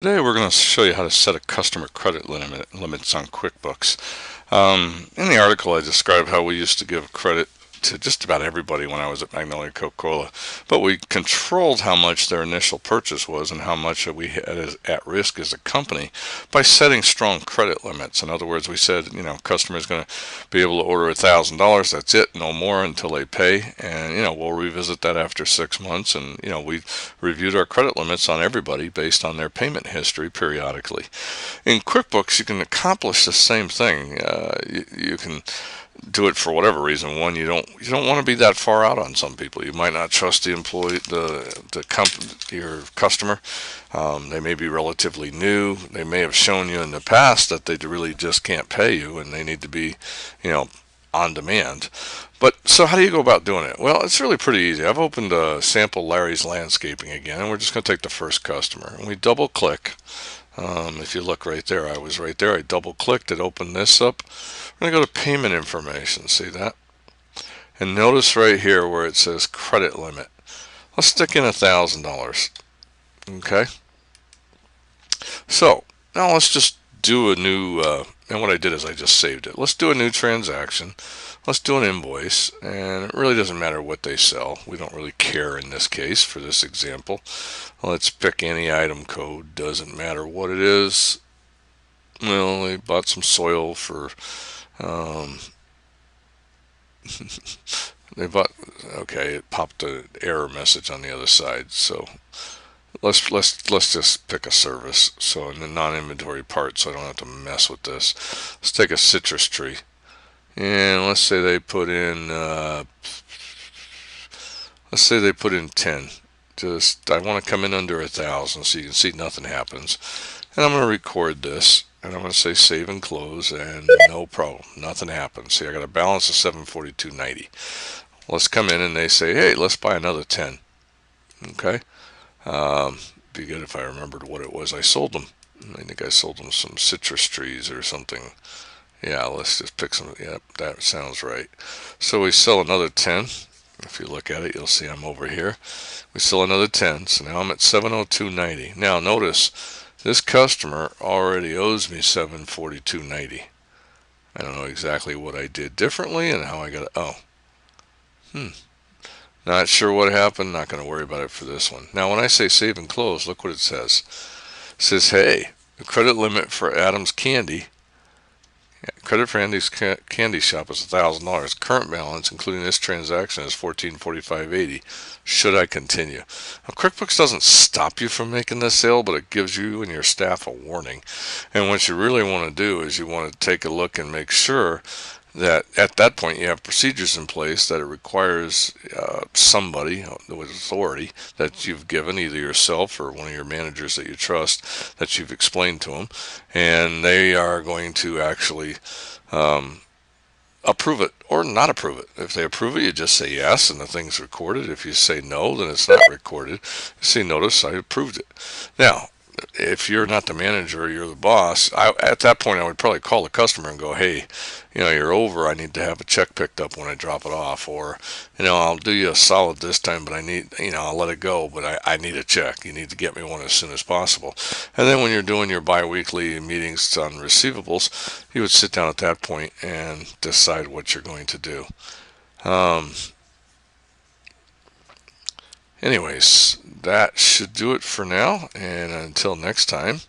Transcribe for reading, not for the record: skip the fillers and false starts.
Today we're going to show you how to set a customer credit limits on QuickBooks. In the article I described how we used to give credit to just about everybody when I was at Magnolia Coca-Cola, but we controlled how much their initial purchase was and how much we had at risk as a company by setting strong credit limits. In other words, we said, customer is going to be able to order $1,000. That's it, no more until they pay, and we'll revisit that after 6 months. And we reviewed our credit limits on everybody based on their payment history periodically. In QuickBooks, you can accomplish the same thing. You can do it for whatever reason. One, you don't want to be that far out on some people. You might not trust the employee, the company, your customer. They may be relatively new. They may have shown you in the past that they really just can't pay you, and they need to be, on demand. But so how do you go about doing it? Well, it's really pretty easy. I've opened a sample Larry's Landscaping again, and we're just going to take the first customer, and we double click. If you look right there, I was right there. I double clicked it, opened this up. I'm going to go to payment information. See that? And notice right here where it says credit limit. Let's stick in $1,000. Okay. So now let's just do a new, and what I did is I just saved it. Let's do a new transaction. Let's do an invoice, and it really doesn't matter what they sell. We don't really care in this case for this example. Let's pick any item code. Doesn't matter what it is. Well, they bought some soil for, um, they bought, okay, it popped an error message on the other side. So let's just pick a service. So in the non-inventory part, so I don't have to mess with this. Let's take a citrus tree. And let's say they put in, let's say they put in 10. I want to come in under 1,000 so you can see nothing happens. And I'm going to record this, and I'm going to say save and close, and no problem, nothing happens. See, I got a balance of 742.90. Let's come in and they say, hey, let's buy another 10. Okay. Be good if I remembered what it was I sold them. I think I sold them some citrus trees or something. Yeah, let's just pick some. Yep, that sounds right. So we sell another 10. If you look at it, you'll see I'm over here. We sell another 10. So now I'm at 702.90. Now notice this customer already owes me 742.90. I don't know exactly what I did differently and how I got it. Oh, not sure what happened. Not going to worry about it for this one. Now when I say save and close, look what it says. It says, hey, the credit limit for Adam's Candy. Credit for Andy's Candy Shop is $1,000. Current balance, including this transaction, is $1,445.80. Should I continue? Now, QuickBooks doesn't stop you from making this sale, but it gives you and your staff a warning. And what you really want to do is you want to take a look and make sure that at that point you have procedures in place that it requires somebody with authority that you've given, either yourself or one of your managers that you trust, that you've explained to them, and they are going to actually approve it or not approve it. If they approve it, you just say yes and the thing's recorded. If you say no, then it's not recorded. You say notice I approved it. Now, if you're not the manager or you're the boss, at that point I would probably call the customer and go, hey, you're over. I need to have a check picked up when I drop it off, or I'll do you a solid this time, but I need, I'll let it go, but I need a check. You need to get me one as soon as possible. And then when you're doing your bi-weekly meetings on receivables, you would sit down at that point and decide what you're going to do. Anyways, that should do it for now, and until next time.